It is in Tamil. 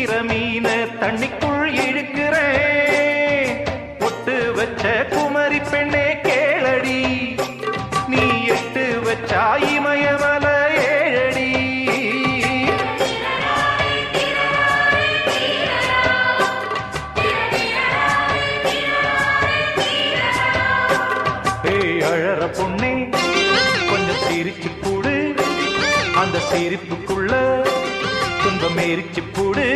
பிடிக்கிற மீன தண்ணிக்குள் இழுக்கிறேன். பொட்டு வச்ச குமரி பெண்ணே கேளடி, நீ எட்டு வச்சா இமயமல ஏழடி. ஏய் அழற பொண்ணே கொஞ்சம் சிரிச்சு கூடு, அந்த சிரிப்புக்குள்ள துன்பம் எரிச்சு போடு.